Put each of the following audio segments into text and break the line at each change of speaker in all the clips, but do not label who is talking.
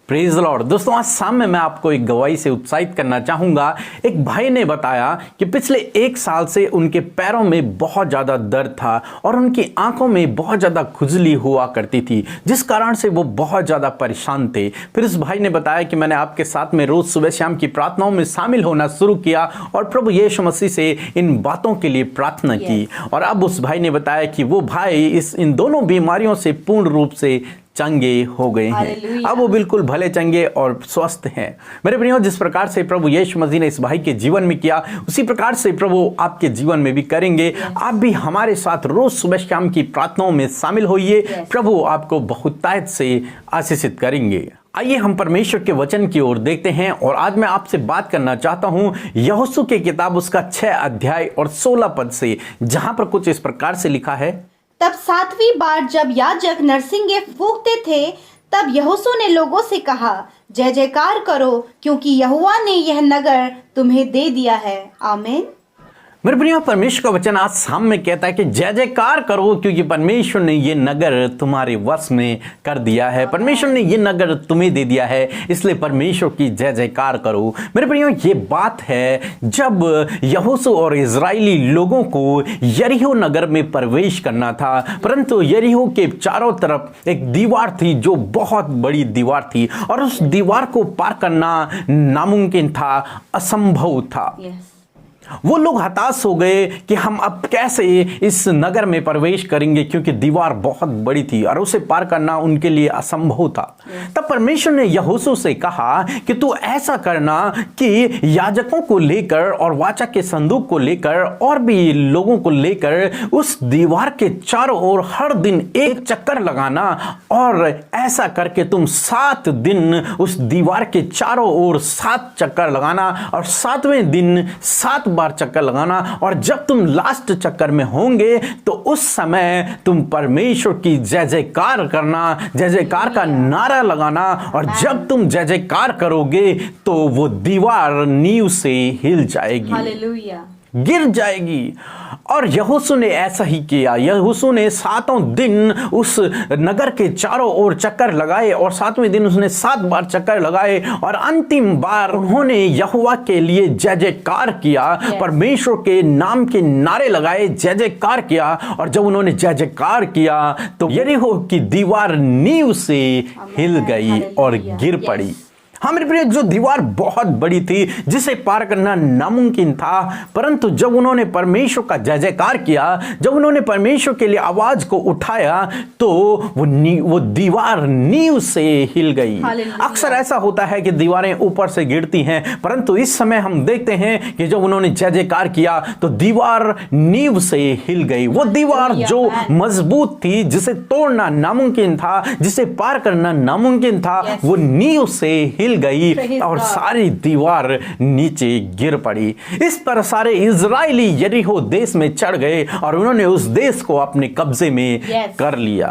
Praise Lord. दोस्तों, आज शाम में मैं आपको एक गवाही से उत्साहित करना चाहूंगा। एक भाई ने बताया कि पिछले 1 साल से उनके पैरों में बहुत ज़्यादा दर्द था और उनकी आंखों में बहुत ज़्यादा खुजली हुआ करती थी, जिस कारण से वो बहुत ज़्यादा परेशान थे। फिर उस भाई ने बताया कि मैंने आपके साथ में रोज़ सुबह शाम की प्रार्थनाओं में शामिल होना शुरू किया और प्रभु यीशु मसीह से इन बातों के लिए प्रार्थना की। और अब उस भाई ने बताया कि वो भाई इन दोनों बीमारियों से पूर्ण रूप से चंगे हो गए हैं। अब वो बिल्कुल भले चंगे और स्वस्थ हैं। मेरे प्रियो, जिस प्रकार से प्रभु यीशु मसीह ने इस भाई के जीवन में किया, उसी प्रकार से प्रभु आपके जीवन में भी करेंगे। आप भी हमारे साथ रोज सुबह शाम की प्रार्थनाओं में शामिल होइए। प्रभु आपको बहुतायत से आशीषित करेंगे। आइए हम परमेश्वर के वचन की ओर देखते हैं और आज मैं आपसे बात करना चाहता हूं यहोशू की किताब उसका 6 अध्याय और 16 पद से, जहां पर कुछ इस प्रकार से लिखा है।
तब 7वीं बार जब याजक नरसिंगे फूंकते थे, तब यहोशू ने लोगों से कहा, जय जयकार करो, क्योंकि यहोवा ने यह नगर तुम्हें दे दिया है। आमीन।
मेरे प्रियो, परमेश्वर का वचन आज शाम में कहता है कि जय जयकार करो, क्योंकि परमेश्वर ने ये नगर तुम्हारे वश में कर दिया है। परमेश्वर ने ये नगर तुम्हें दे दिया है, इसलिए परमेश्वर की जय जयकार करो। मेरे प्रियो, ये बात है जब यहोशू और इजरायली लोगों को यरीहो नगर में प्रवेश करना था, परंतु यरीहो के चारों तरफ एक दीवार थी जो बहुत बड़ी दीवार थी और उस दीवार को पार करना नामुमकिन था, असंभव था। वो लोग हताश हो गए कि हम अब कैसे इस नगर में प्रवेश करेंगे, क्योंकि दीवार बहुत बड़ी थी और उसे पार करना उनके लिए असंभव था। तब परमेश्वर ने यहोशू से कहा कि तू ऐसा करना कि याजकों को लेकर और वाचा के संदूक को लेकर और भी लोगों को लेकर उस दीवार के चारों ओर हर दिन एक चक्कर लगाना, और ऐसा करके तुम 7 दिन उस दीवार के चारों ओर 7 चक्कर लगाना और 7वें दिन 7 बार चक्कर लगाना। और जब तुम लास्ट चक्कर में होंगे तो उस समय तुम परमेश्वर की जय जयकार करना, जय जयकार का नारा लगाना, और जब तुम जय जयकार करोगे तो वो दीवार नींव से हिल जाएगी,
हालेलुया,
गिर जाएगी। और यहोशू ने ऐसा ही किया। यहोशू ने 7 दिन उस नगर के चारों ओर चक्कर लगाए और 7वें दिन उसने 7 बार चक्कर लगाए और अंतिम बार उन्होंने यहोवा के लिए जय जयकार किया, परमेश्वर के नाम के नारे लगाए, जय जयकार किया। और जब उन्होंने जय जयकार किया तो यरीहो की दीवार नींव से हिल गई और गिर पड़ी। हाँ मेरे प्रिय, जो दीवार बहुत बड़ी थी जिसे पार करना नामुमकिन था, परंतु जब उन्होंने परमेश्वर का जय जयकार किया, जब उन्होंने परमेश्वर के लिए आवाज को उठाया, तो वो दीवार नींव से हिल गई। अक्सर ऐसा होता है कि दीवारें ऊपर से गिरती हैं, परंतु इस समय हम देखते हैं कि जब उन्होंने जय जयकार किया तो दीवार नींव से हिल गई। वो दीवार जो मजबूत थी, जिसे तोड़ना नामुमकिन था, जिसे पार करना नामुमकिन था, वो नींव से हिल गई और सारी दीवार नीचे गिर पड़ी। इस पर सारे इजरायली यरीहो देश में चढ़ गए और उन्होंने उस देश को अपने कब्जे में कर लिया।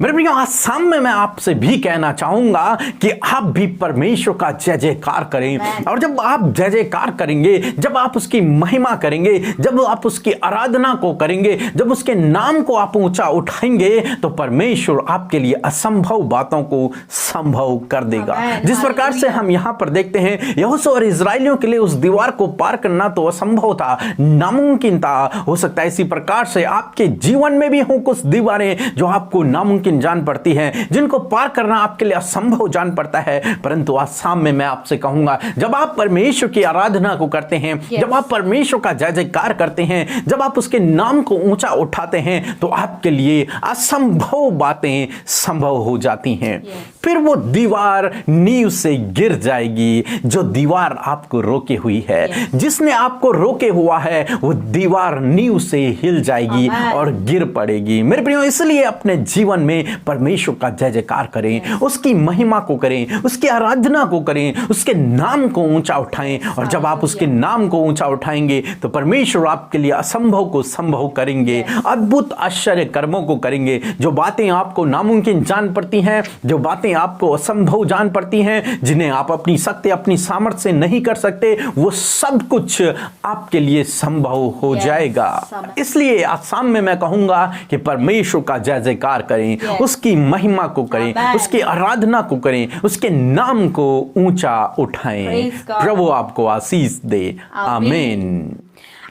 मेरे प्रियो, आज शाम में मैं आपसे भी कहना चाहूंगा कि आप भी परमेश्वर का जय जयकार करें। और जब आप जय जयकार करेंगे, जब आप उसकी महिमा करेंगे, जब आप उसकी आराधना को करेंगे, जब उसके नाम को आप ऊंचा उठाएंगे, तो परमेश्वर आपके लिए असंभव बातों को संभव कर देगा। जिस प्रकार से हम यहां पर देखते हैं, यहोशू और इजरायलियों के लिए उस दीवार को पार करना तो असंभव था, नामुमकिन था। हो सकता है इसी प्रकार से आपके जीवन में भी हो कुछ दीवारें जो आपको नामुमकिन जान पड़ती हैं, जिनको पार करना आपके लिए असंभव जान पड़ता है। परंतु आज शाम में मैं आपसे कहूंगा, जब आप परमेश्वर की आराधना को करते हैं, जब आप परमेश्वर का जय जयकार करते हैं, जब आप उसके नाम को ऊंचा उठाते हैं, तो आपके लिए असंभव बातें संभव हो जाती हैं। फिर वो दीवार नींव से गिर जाएगी जो दीवार आपको रोके हुई है। जिसने आपको रोके हुआ है वो दीवार नींव से हिल जाएगी और गिर पड़ेगी। मेरे प्रियो, इसलिए अपने जीवन में परमेश्वर का जय जयकार करें, उसकी महिमा को करें, उसकी आराधना को करें, उसके नाम को ऊंचा उठाएं। और जब आप उसके नाम को ऊंचा उठाएंगे तो परमेश्वर आपके लिए असंभव को संभव करेंगे, अद्भुत आश्चर्य कर्मों को करेंगे। जो बातें आपको नामुमकिन जान पड़ती हैं, जो बातें आपको असंभव जान पड़ती हैं, जिन्हें आप अपनी शक्ति अपनी सामर्थ्य से नहीं कर सकते, वो सब कुछ आपके लिए संभव हो जाएगा। इसलिए आज शाम में मैं कहूंगा कि परमेश्वर का जय जयकार करें, उसकी महिमा को करें, उसकी आराधना को करें, उसके नाम को ऊंचा उठाएं। प्रभु आपको आशीष दे। आमीन।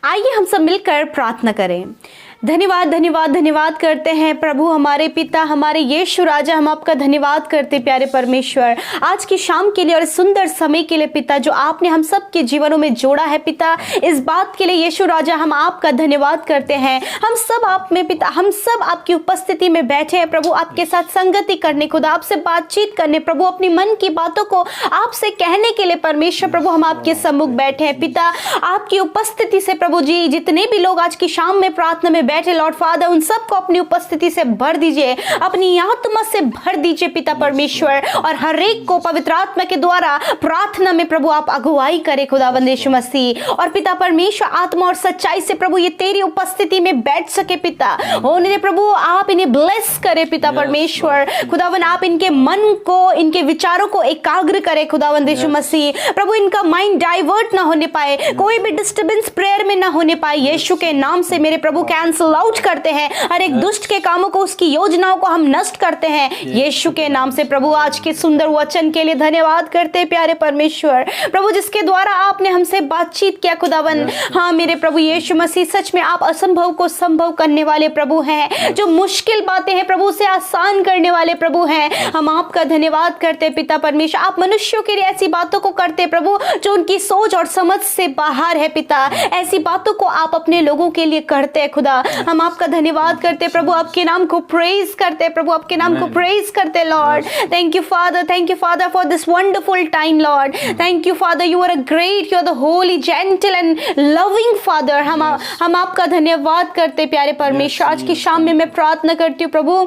आइए हम सब मिलकर प्रार्थना करें। धन्यवाद धन्यवाद धन्यवाद करते हैं प्रभु हमारे पिता, हमारे यीशु राजा, हम आपका धन्यवाद करते प्यारे परमेश्वर, आज की शाम के लिए और सुंदर समय के लिए पिता, जो आपने हम सब के जीवनों में जोड़ा है पिता। इस बात के लिए यीशु राजा हम आपका धन्यवाद करते हैं। हम सब आप में पिता, हम सब आपकी उपस्थिति में बैठे हैं प्रभु, आपके साथ संगति करने, खुदा आपसे बातचीत करने प्रभु, अपनी मन की बातों को आपसे कहने के लिए परमेश्वर प्रभु हम आपके सम्मुख बैठे हैं पिता। आपकी उपस्थिति से प्रभु जी जितने भी लोग आज की शाम में प्रार्थना में बैठे लॉर्ड फादर, उन सबको अपनी उपस्थिति से भर दीजिए, अपनी आत्मा से भर दीजिए पिता परमेश्वर, और हर एक को पवित्र आत्मा के द्वारा प्रार्थना में प्रभु आप अगुवाई करें खुदावंद यीशु मसीह। और पिता परमेश्वर आत्मा और सच्चाई से प्रभु ये तेरी उपस्थिति में बैठ सके पिता, होने प्रभु आप इन्हें ब्लेस करें पिता परमेश्वर, खुदावंद आप इनके मन को, इनके विचारों को एकाग्र करें खुदावंद यीशु मसीह प्रभु, इनका माइंड डाइवर्ट ना होने पाए, कोई भी डिस्टर्बेंस प्रेयर में ना होने पाए, यीशु के नाम से मेरे प्रभु कैंसिल आउट करते हैं हर एक दुष्ट के कामों को, उसकी योजनाओं को हम नष्ट करते हैं यीशु के नाम से प्रभु। आज के सुंदर वचन के लिए धन्यवाद करते हैं प्यारे परमेश्वर प्रभु, जिसके द्वारा आपने हमसे बातचीत किया खुदावन। हाँ मेरे प्रभु यीशु मसीह, सच में आप असंभव को संभव करने वाले प्रभु हैं, जो मुश्किल बातें हैं प्रभु से आसान करने वाले प्रभु हैं। हम आपका धन्यवाद करते हैं पिता परमेश्वर, आप मनुष्यों के लिए ऐसी बातों को करते प्रभु जो उनकी सोच और समझ से बाहर है पिता, ऐसी बातों को आप अपने लोगों के लिए करते हैं खुदा। हम आपका धन्यवाद करते प्रभु, आपके नाम को प्रेज करते प्रभु, आपके नाम को प्रेज करते lord. Thank you father for this wonderful time lord. Thank you father, you are a great, you are the holy gentle and loving father. हम आपका धन्यवाद करते प्यारे परमेश्वर। आज की शाम में मैं प्रार्थना करती हूँ प्रभु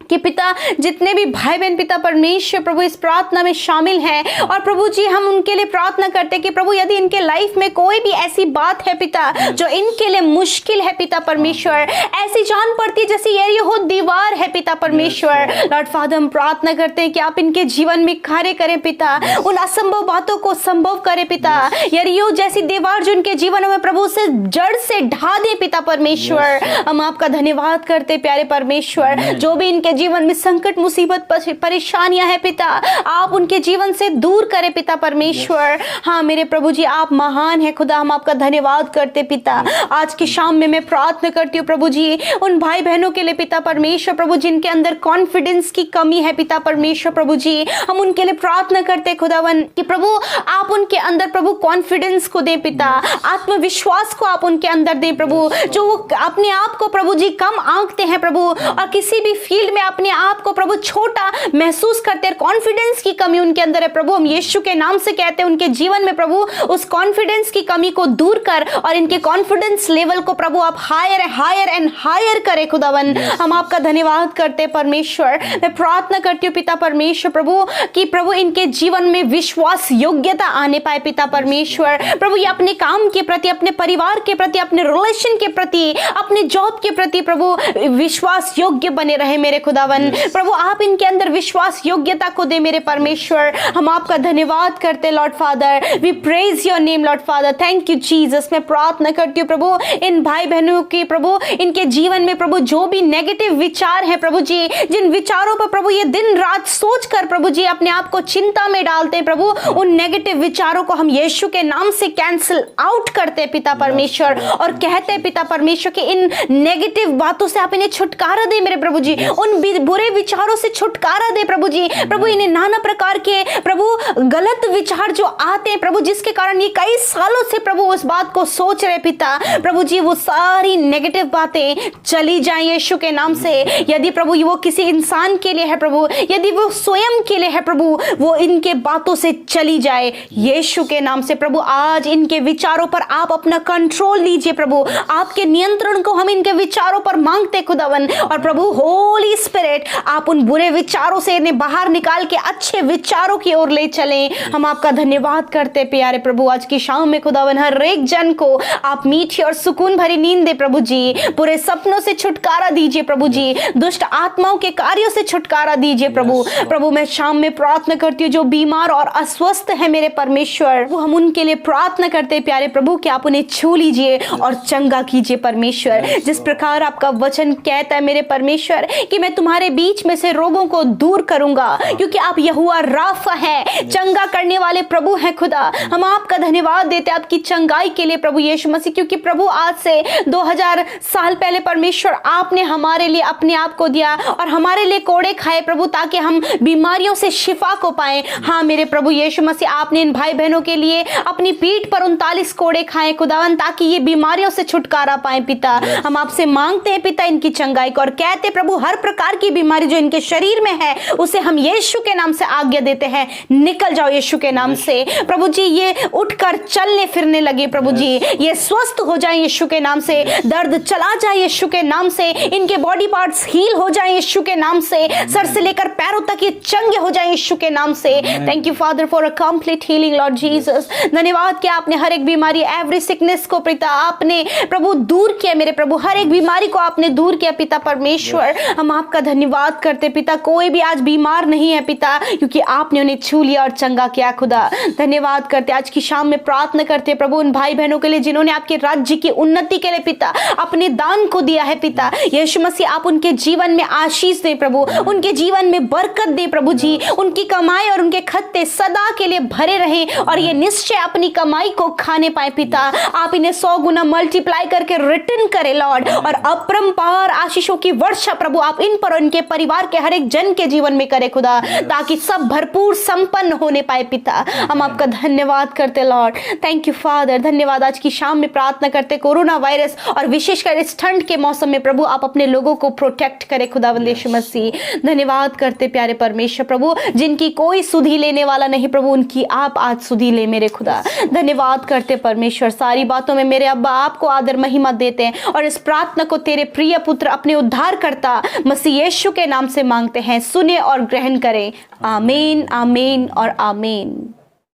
कि पिता जितने भी भाई बहन पिता परमेश्वर प्रभु इस प्रार्थना में शामिल हैं, और प्रभु जी हम उनके लिए प्रार्थना करते हैं कि प्रभु यदि इनके लाइफ में कोई भी ऐसी बात है पिता जो इनके लिए मुश्किल है पिता परमेश्वर, ऐसी जान पड़ती है जैसे यरीहो दीवार है पिता परमेश्वर, लॉर्ड फादर हम प्रार्थना करते हैं कि आप इनके जीवन में कार्य करें पिता, उन असंभव बातों को संभव करें पिता, यरीहो जैसी दीवार जो इनके जीवन में प्रभु से जड़ से ढा दे पिता परमेश्वर। हम आपका धन्यवाद करते प्यारे परमेश्वर, जो भी इनके जीवन में संकट मुसीबत परेशानियां हैं पिता, आप उनके जीवन से दूर करें पिता परमेश्वर। हाँ मेरे प्रभु जी आप महान है खुदा, हम आपका धन्यवाद करते पिता। आज की शाम में मैं प्रार्थना करती हूँ प्रभु जी उन भाई बहनों के लिए पिता परमेश्वर प्रभु जिनके अंदर कॉन्फिडेंस की कमी है पिता परमेश्वर प्रभु जी, हम उनके लिए प्रार्थना करते खुदावन कि प्रभु आप उनके अंदर प्रभु कॉन्फिडेंस को दे पिता, आत्मविश्वास को आप उनके अंदर दे प्रभु, जो वो अपने आप को प्रभु जी कम आंकते हैं प्रभु, और किसी भी फील्ड में अपने आप को प्रभु छोटा महसूस करते हैं, कॉन्फिडेंस की कमी उनके अंदर है प्रभु, हम यीशु के नाम से कहते हैं उनके जीवन में प्रभु उस कॉन्फिडेंस की कमी को दूर कर, और इनके कॉन्फिडेंस लेवल को प्रभु आप हायर हायर एंड हायर करें खुदावन। हम आपका धन्यवाद करते परमेश्वर। मैं प्रार्थना करती हूँ पिता परमेश्वर प्रभु कि प्रभु इनके जीवन में विश्वास योग्यता आने पाए पिता परमेश्वर प्रभु, ये अपने काम के प्रति, अपने परिवार के प्रति, अपने रिलेशन के प्रति, अपने जॉब के प्रति प्रभु विश्वास योग्य बने रहे मेरे खुदावन। प्रभु आप इनके अंदर विश्वास योग्यता को दे मेरे परमेश्वर। हम आपका धन्यवाद करते lord father, we praise your name lord father, thank you Jesus. मैं प्रार्थना करती हूँ प्रभु इन भाई बहनों की प्रभु इनके जीवन में प्रभु जो भी नेगेटिव विचार है प्रभु जी, जिन विचारों पर प्रभु ये दिन रात सोच कर प्रभु जी अपने आप को चिंता में डालते हैं प्रभु, उन नेगेटिव विचारों को हम यीशु के नाम से कैंसिल आउट करते हैं पिता परमेश्वर, और कहते हैं पिता परमेश्वर कि इन नेगेटिव बातों से आप इन्हें छुटकारा दे मेरे प्रभु जी, उन बुरे विचारों से छुटकारा दे प्रभु जी। प्रभु इन्हें नाना प्रकार के प्रभु गलत विचार जो आते हैं प्रभु, जिसके कारण ये कई सालों से प्रभु उस बात को सोच रहे पिता प्रभु जी, वो सारी नेगेटिव बातें चली जाएं यीशु के नाम से। यदि प्रभु वो किसी इंसान के लिए है प्रभु, यदि वो स्वयं के लिए है प्रभु, वो इनके बातों से चली जाए यीशु के नाम से। प्रभु आज इनके विचारों पर आप अपना कंट्रोल लीजिए प्रभु, आपके नियंत्रण को हम इनके विचारों पर मांगते खुदावन, और प्रभु होली स्पिरिट आप उन बुरे विचारों से इन्हें बाहर निकाल के अच्छे विचारों की ओर ले चलें। हम आपका धन्यवाद करते प्यारे प्रभु, आज की शाम में खुदावन हर एक जन को आप मीठी और सुकून भरी नींद दे प्रभु जी, बुरे सपनों से छुटकारा दीजिए प्रभु जी, दुष्ट आत्माओं के कार्यों से छुटकारा दीजिए प्रभु। प्रभु मैं शाम में प्रार्थना करती हूँ जो बीमार और अस्वस्थ है मेरे परमेश्वर, वो हम उनके लिए प्रार्थना करते हैं प्यारे प्रभु कि आप उन्हें छू लीजिए और चंगा कीजिए परमेश्वर। जिस प्रकार आपका वचन कहता है मेरे परमेश्वर कि मैं तुम्हारे बीच में से रोगों को दूर करूंगा, क्योंकि आप यहोवा राफा है, चंगा करने वाले प्रभु हैं खुदा। हम आपका धन्यवाद देते हैं आपकी चंगाई के लिए प्रभु यीशु मसीह, क्योंकि प्रभु आज से 2000 साल पहले परमेश्वर आपने हमारे लिए अपने आप को दिया और हमारे लिए कोड़े खाए प्रभु, ताकि हम बीमारियों से शिफा को पाए। हाँ मेरे प्रभु यीशु मसीह, आपने इन भाई बहनों के लिए अपनी पीठ पर 39 कोड़े खाए खुदावन, ताकि ये बीमारियों से छुटकारा पाए पिता। हम आपसे मांगते हैं पिता इनकी चंगाई को, और कहते प्रभु हर प्रकार की बीमारी जो इनके शरीर में है उसे हम यीशु के नाम से आज्ञा देते हैं, निकल जाओ यीशु के नाम से प्रभु जी। ये उठकर चलने फिरने लगे प्रभु जी, ये स्वस्थ हो जाए यीशु के नाम से, दर्द चला जाए यीशु के नाम से, इनके बॉडी पार्ट्स हील हो जाए यीशु के नाम से, सर से लेकर पैरों तक ये चंगे हो जाए यीशु के नाम से। Thank you father for a complete healing Lord Jesus. धन्यवाद कि आपने हर एक बीमारी, एवरी सिकनेस को पिता आपने प्रभु दूर किया मेरे प्रभु, हर एक बीमारी को आपने दूर किया पिता परमेश्वर। हम आपका धन्यवाद करते पिता, कोई भी आज बीमार नहीं है पिता, क्योंकि आपने उन्हें छू लिया और चंगा किया खुदा। धन्यवाद करते, आज की शाम में प्रार्थना करते प्रभु उन भाई बहनों के लिए जिन्होंने आपके राज्य की उन्नति के लिए पिता अपने दान को दिया है पिता यीशु मसीह। आप उनके जीवन में आशीष दे प्रभु, उनके जीवन में बरकत दे प्रभु जी, उनकी कमाई और उनके खत्ते सदा के लिए भरे रहें और ये निश्चय अपनी कमाई को खाने पाए पिता। आप इन्हें 100 गुना मल्टीप्लाई करके रिटर्न करे लॉर्ड, और अपरंपार आशीषों की वर्षा प्रभु आप इन पर और इनके परिवार के हर एक जन के जीवन में करे खुदा, ताकि सब भरपूर संपन्न होने पाए पिता। हम आपका धन्यवाद करते लॉर्ड, थैंक यू फादर। धन्यवाद, आज की शाम में प्रार्थना करते कोरोना वायरस और विशेषकर इस ठंड के मौसम में प्रभु आप अपने लोगों को प्रोटेक्ट करे खुदावंद यीशु मसीह। धन्यवाद करते प्यारे परमेश्वर प्रभु, जिनकी कोई सुधि लेने वाला नहीं प्रभु, उनकी आप आज सुधि ले मेरे खुदा। धन्यवाद करते परमेश्वर, सारी बातों में मेरे अब्बा आपको आदर महिमा देते हैं, और इस प्रार्थना को तेरे प्रिय पुत्र अपने उद्धारकर्ता मसीह यीशु के नाम से मांगते हैं, सुने और ग्रहण करें। आमीन आमीन और आमीन।